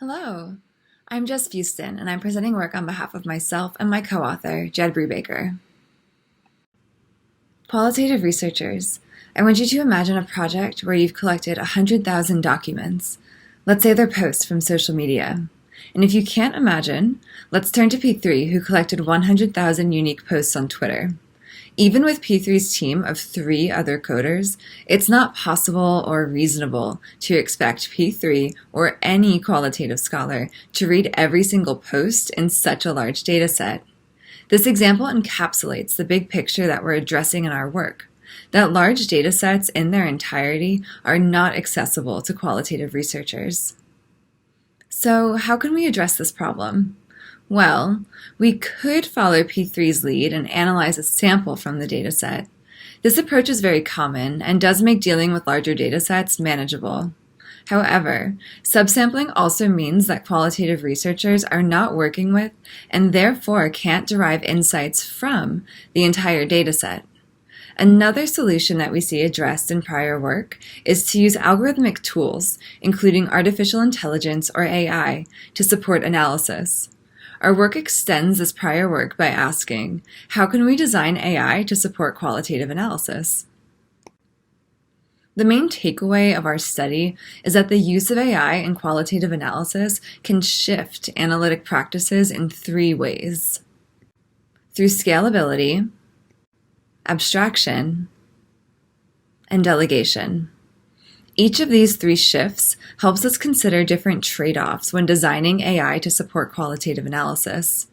Hello, I'm Jess Feuston, and I'm presenting work on behalf of myself and my co-author, Brubaker. Qualitative researchers, I want you to imagine a project where you've collected 100,000 documents. Let's say they're posts from social media. And if you can't imagine, let's turn to P3, who collected 100,000 unique posts on Twitter. Even with P3's team of 3 other coders, it's not possible or reasonable to expect P3 or any qualitative scholar to read every single post in such a large dataset. This example encapsulates the big picture that we're addressing in our work, that large datasets in their entirety are not accessible to qualitative researchers. So how can we address this problem? Well, we could follow P3's lead and analyze a sample from the dataset. This approach is very common and does make dealing with larger datasets manageable. However, subsampling also means that qualitative researchers are not working with and therefore can't derive insights from the entire dataset. Another solution that we see addressed in prior work is to use algorithmic tools, including artificial intelligence or AI, to support analysis. Our work extends this prior work by asking, how can we design AI to support qualitative analysis? The main takeaway of our study is that the use of AI in qualitative analysis can shift analytic practices in 3 ways: through scalability, abstraction, and delegation. Each of these 3 shifts helps us consider different trade-offs when designing AI to support qualitative analysis.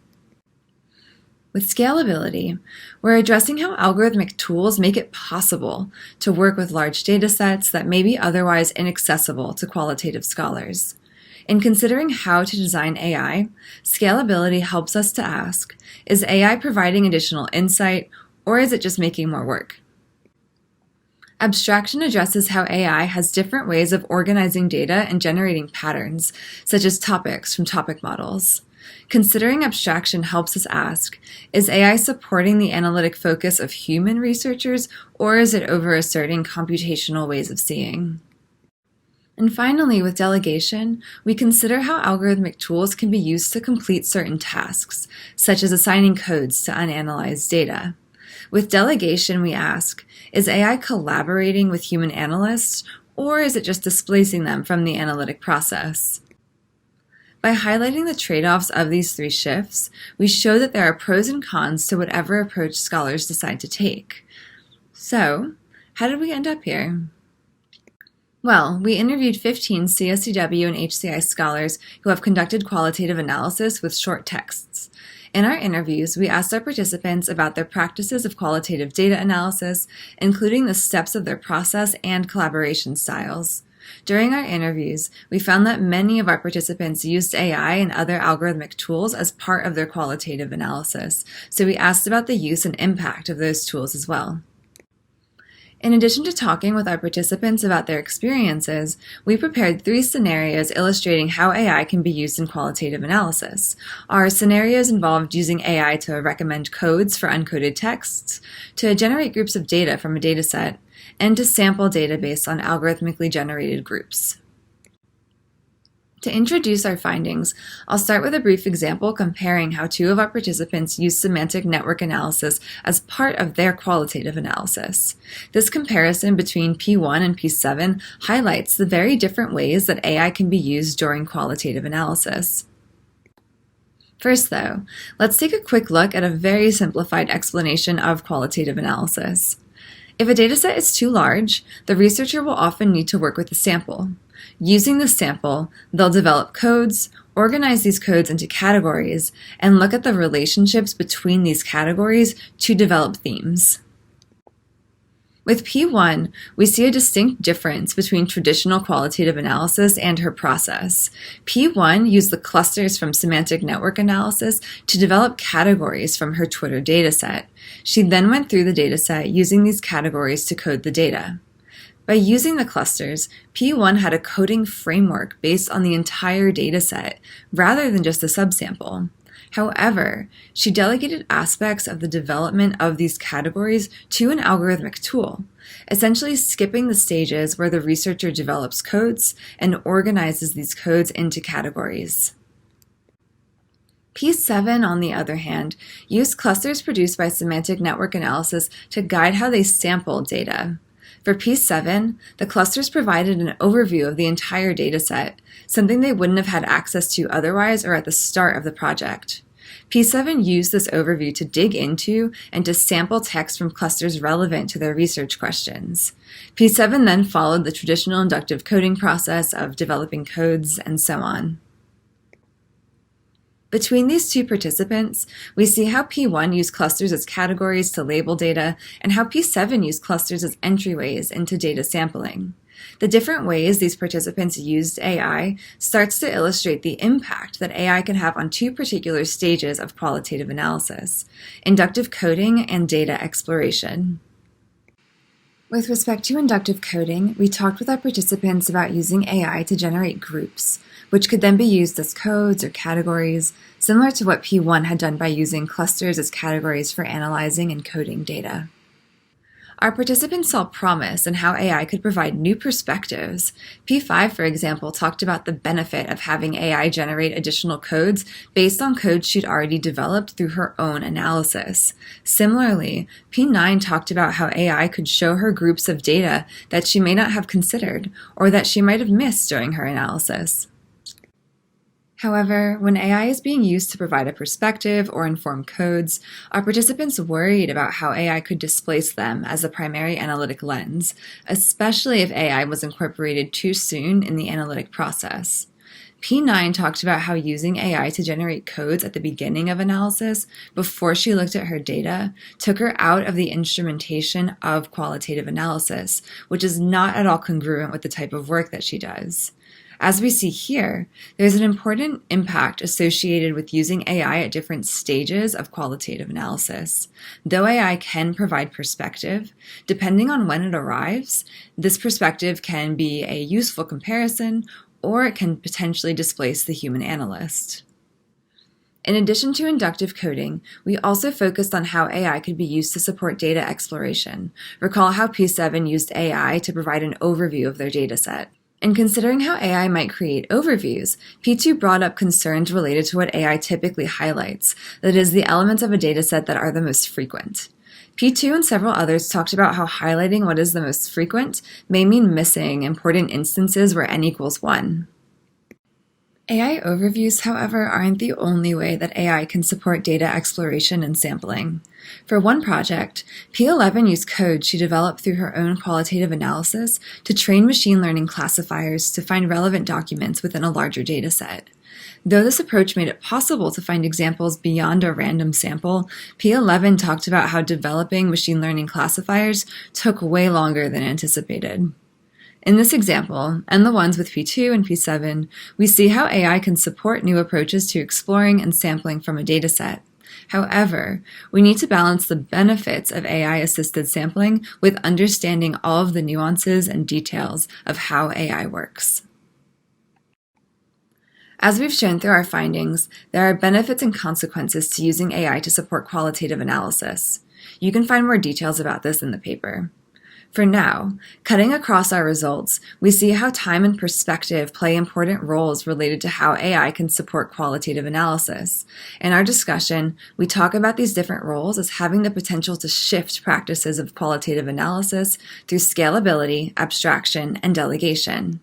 With scalability, we're addressing how algorithmic tools make it possible to work with large datasets that may be otherwise inaccessible to qualitative scholars. In considering how to design AI, scalability helps us to ask, is AI providing additional insight, or is it just making more work? Abstraction addresses how AI has different ways of organizing data and generating patterns, such as topics from topic models. Considering abstraction helps us ask, is AI supporting the analytic focus of human researchers, or is it over-asserting computational ways of seeing? And finally, with delegation, we consider how algorithmic tools can be used to complete certain tasks, such as assigning codes to unanalyzed data. With delegation, we ask, is AI collaborating with human analysts, or is it just displacing them from the analytic process? By highlighting the trade-offs of these 3 shifts, we show that there are pros and cons to whatever approach scholars decide to take. So, how did we end up here? Well, we interviewed 15 CSCW and HCI scholars who have conducted qualitative analysis with short texts. In our interviews, we asked our participants about their practices of qualitative data analysis, including the steps of their process and collaboration styles. During our interviews, we found that many of our participants used AI and other algorithmic tools as part of their qualitative analysis, so we asked about the use and impact of those tools as well. In addition to talking with our participants about their experiences, we prepared 3 scenarios illustrating how AI can be used in qualitative analysis. Our scenarios involved using AI to recommend codes for uncoded texts, to generate groups of data from a dataset, and to sample data based on algorithmically generated groups. To introduce our findings, I'll start with a brief example comparing how 2 of our participants used semantic network analysis as part of their qualitative analysis. This comparison between P1 and P7 highlights the very different ways that AI can be used during qualitative analysis. First, though, let's take a quick look at a very simplified explanation of qualitative analysis. If a dataset is too large, the researcher will often need to work with a sample. Using the sample, they'll develop codes, organize these codes into categories, and look at the relationships between these categories to develop themes. With P1, we see a distinct difference between traditional qualitative analysis and her process. P1 used the clusters from semantic network analysis to develop categories from her Twitter dataset. She then went through the dataset using these categories to code the data. By using the clusters, P1 had a coding framework based on the entire dataset rather than just a subsample. However, she delegated aspects of the development of these categories to an algorithmic tool, essentially skipping the stages where the researcher develops codes and organizes these codes into categories. P7, on the other hand, used clusters produced by semantic network analysis to guide how they sample data. For P7, the clusters provided an overview of the entire dataset, something they wouldn't have had access to otherwise or at the start of the project. P7 used this overview to dig into and to sample text from clusters relevant to their research questions. P7 then followed the traditional inductive coding process of developing codes and so on. Between these two participants, we see how P1 used clusters as categories to label data and how P7 used clusters as entryways into data sampling. The different ways these participants used AI starts to illustrate the impact that AI can have on two particular stages of qualitative analysis: inductive coding and data exploration. With respect to inductive coding, we talked with our participants about using AI to generate groups, which could then be used as codes or categories, similar to what P1 had done by using clusters as categories for analyzing and coding data. Our participants saw promise in how AI could provide new perspectives. P5, for example, talked about the benefit of having AI generate additional codes based on codes she'd already developed through her own analysis. Similarly, P9 talked about how AI could show her groups of data that she may not have considered or that she might have missed during her analysis. However, when AI is being used to provide a perspective or inform codes, our participants worried about how AI could displace them as a primary analytic lens, especially if AI was incorporated too soon in the analytic process. P9 talked about how using AI to generate codes at the beginning of analysis, before she looked at her data, took her out of the instrumentation of qualitative analysis, which is not at all congruent with the type of work that she does. As we see here, there's an important impact associated with using AI at different stages of qualitative analysis. Though AI can provide perspective, depending on when it arrives, this perspective can be a useful comparison, or it can potentially displace the human analyst. In addition to inductive coding, we also focused on how AI could be used to support data exploration. Recall how P7 used AI to provide an overview of their dataset. In considering how AI might create overviews, P2 brought up concerns related to what AI typically highlights, that is, the elements of a dataset that are the most frequent. P2 and several others talked about how highlighting what is the most frequent may mean missing important instances where n equals 1. AI overviews, however, aren't the only way that AI can support data exploration and sampling. For one project, P11 used code she developed through her own qualitative analysis to train machine learning classifiers to find relevant documents within a larger dataset. Though this approach made it possible to find examples beyond a random sample, P11 talked about how developing machine learning classifiers took way longer than anticipated. In this example, and the ones with P2 and P7, we see how AI can support new approaches to exploring and sampling from a dataset. However, we need to balance the benefits of AI-assisted sampling with understanding all of the nuances and details of how AI works. As we've shown through our findings, there are benefits and consequences to using AI to support qualitative analysis. You can find more details about this in the paper. For now, cutting across our results, we see how time and perspective play important roles related to how AI can support qualitative analysis. In our discussion, we talk about these different roles as having the potential to shift practices of qualitative analysis through scalability, abstraction, and delegation.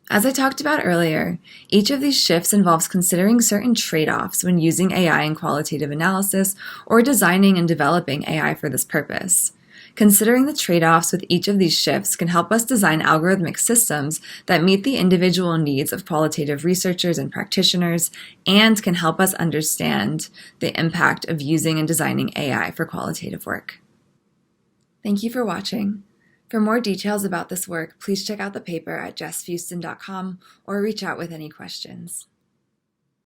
As I talked about earlier, each of these shifts involves considering certain trade-offs when using AI in qualitative analysis or designing and developing AI for this purpose. Considering the trade-offs with each of these shifts can help us design algorithmic systems that meet the individual needs of qualitative researchers and practitioners, and can help us understand the impact of using and designing AI for qualitative work. Thank you for watching. For more details about this work, please check out the paper at jessfeuston.com or reach out with any questions.